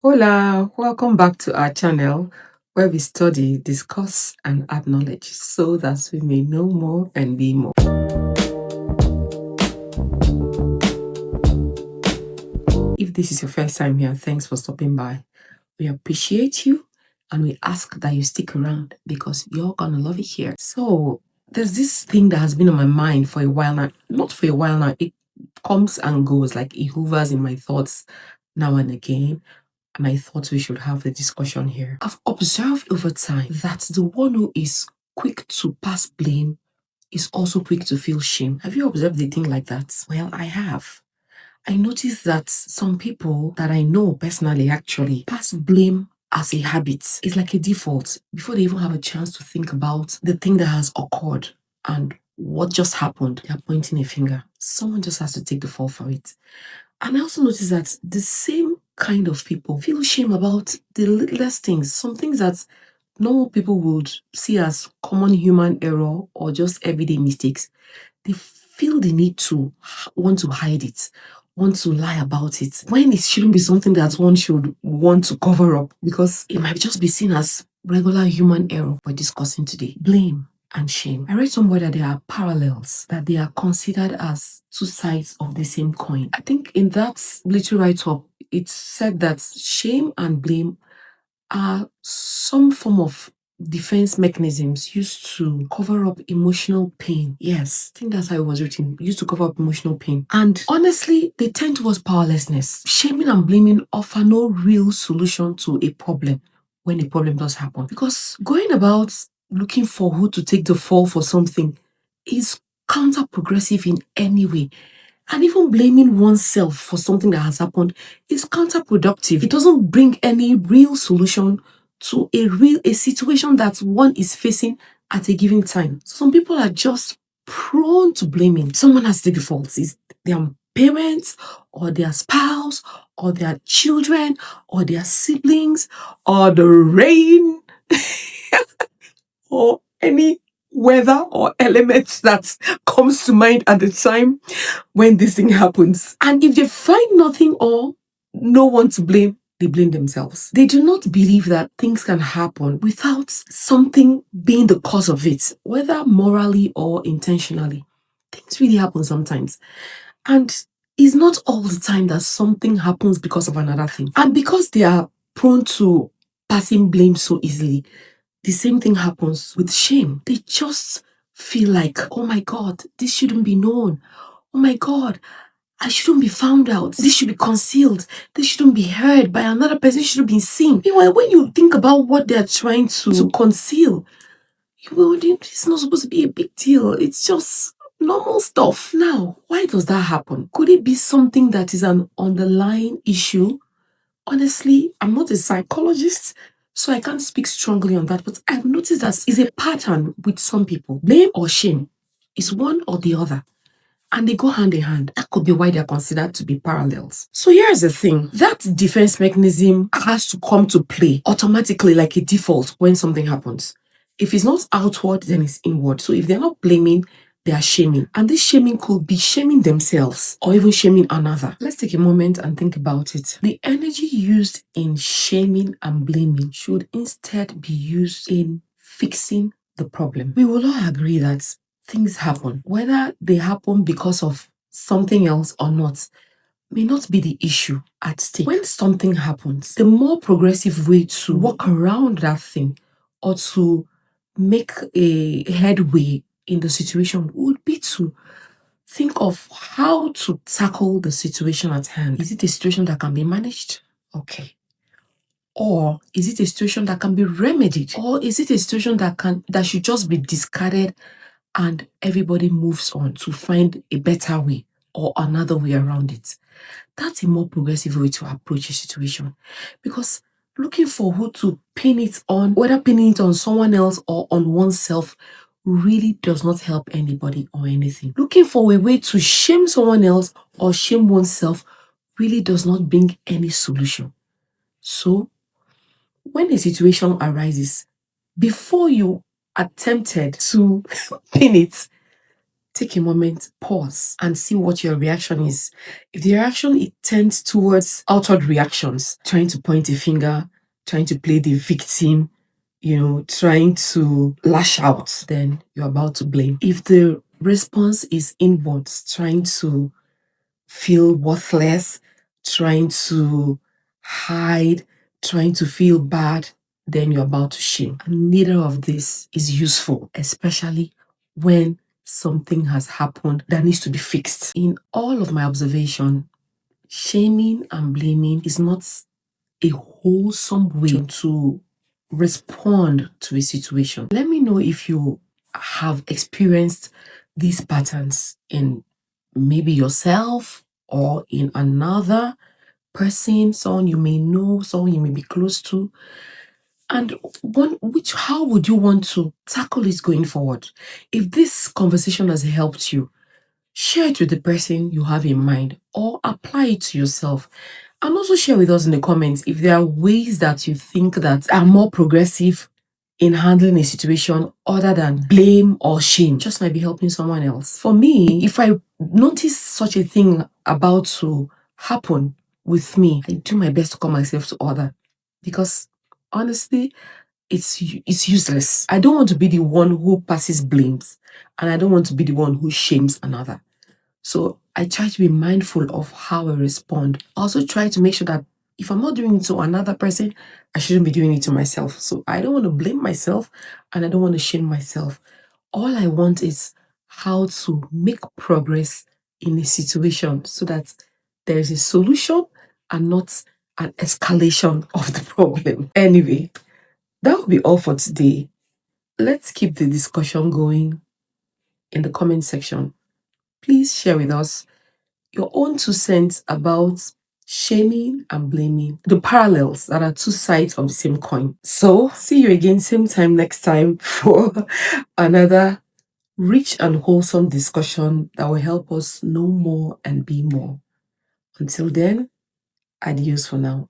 Hola, welcome back to our channel where we study, discuss, and add knowledge so that we may know more and be more. If this is your first time here, thanks for stopping by. We appreciate you and we ask that you stick around because you're gonna love it here. So, there's this thing that has been on my mind for a while now. Not for a while now, it comes and goes, like it hovers in my thoughts now and again. And I thought we should have the discussion here. I've observed over time that the one who is quick to pass blame is also quick to feel shame. Have you observed a thing like that? Well, I have. I noticed that some people that I know personally actually pass blame as a habit. It's like a default before they even have a chance to think about the thing that has occurred and what just happened. They're pointing a finger. Someone just has to take the fall for it. And I also noticed that the same kind of people feel shame about the littlest things, some things that normal people would see as common human error or just everyday mistakes. They feel the need to want to hide it, want to lie about it, when it shouldn't be something that one should want to cover up because it might just be seen as regular human error we're discussing today. Blame and shame. I read somewhere that there are parallels, that they are considered as two sides of the same coin. I think in that little write-up, it said that shame and blame are some form of defense mechanisms used to cover up emotional pain. Yes, I think that's how it was written. Used to cover up emotional pain. And honestly, they tend towards powerlessness. Shaming and blaming offer no real solution to a problem when a problem does happen. Because going about looking for who to take the fall for something is counterprogressive in any way. And even blaming oneself for something that has happened is counterproductive. It doesn't bring any real solution to a situation that one is facing at a given time. Some people are just prone to blaming. Someone has to take the fault. It's their parents or their spouse or their children or their siblings or the rain or any weather or elements that comes to mind at the time when this thing happens. And if they find nothing or no one to blame, they blame themselves. They do not believe that things can happen without something being the cause of it, whether morally or intentionally. Things really happen sometimes. And it's not all the time that something happens because of another thing. And because they are prone to passing blame so easily, the same thing happens with shame. They just feel like, oh my God, this shouldn't be known. Oh my God, I shouldn't be found out. This should be concealed. This shouldn't be heard by another person. It shouldn't be seen. Meanwhile, when you think about what they're trying to conceal, you will think it's not supposed to be a big deal. It's just normal stuff. Now, why does that happen? Could it be something that is an underlying issue? Honestly, I'm not a psychologist, so I can't speak strongly on that, but I've noticed that is a pattern with some people. Blame or shame is one or the other, and they go hand in hand. That could be why they're considered to be parallels. So here's the thing. That defense mechanism has to come to play automatically like a default when something happens. If it's not outward, then it's inward. So if they're not blaming, they are shaming. And this shaming could be shaming themselves or even shaming another. Let's take a moment and think about it. The energy used in shaming and blaming should instead be used in fixing the problem. We will all agree that things happen, whether they happen because of something else or not, may not be the issue at stake. When something happens, the more progressive way to work around that thing or to make a headway in the situation would be to think of how to tackle the situation at hand. Is it a situation that can be managed? Okay. Or is it a situation that can be remedied? Or is it a situation that should just be discarded and everybody moves on to find a better way or another way around it? That's a more progressive way to approach a situation, because looking for who to pin it on, whether pinning it on someone else or on oneself, really does not help anybody or anything. Looking for a way to shame someone else or shame oneself really does not bring any solution. So when a situation arises, before you attempted to pin it, take a moment, pause, and see what your reaction is. If the reaction it tends towards outward reactions, trying to point a finger, trying to play the victim, trying to lash out, then you're about to blame. If the response is inwards, trying to feel worthless, trying to hide, trying to feel bad, then you're about to shame. And neither of this is useful, especially when something has happened that needs to be fixed. In all of my observation, shaming and blaming is not a wholesome way to respond to a situation. Let me know if you have experienced these patterns in maybe yourself or in another person, someone you may know, someone you may be close to. And how would you want to tackle it going forward? If this conversation has helped you, share it with the person you have in mind or apply it to yourself. And also share with us in the comments if there are ways that you think that are more progressive in handling a situation other than blame or shame. Just might be helping someone else. For me, if I notice such a thing about to happen with me, I do my best to call myself to order, because honestly, it's useless. I don't want to be the one who passes blames, and I don't want to be the one who shames another. So I try to be mindful of how I respond. I also try to make sure that if I'm not doing it to another person, I shouldn't be doing it to myself. So I don't want to blame myself and I don't want to shame myself. All I want is how to make progress in a situation so that there is a solution and not an escalation of the problem. Anyway, that will be all for today. Let's keep the discussion going in the comment section. Please share with us your own 2 cents about shaming and blaming, the parallels that are two sides of the same coin. So, see you again same time next time for another rich and wholesome discussion that will help us know more and be more. Until then, adios for now.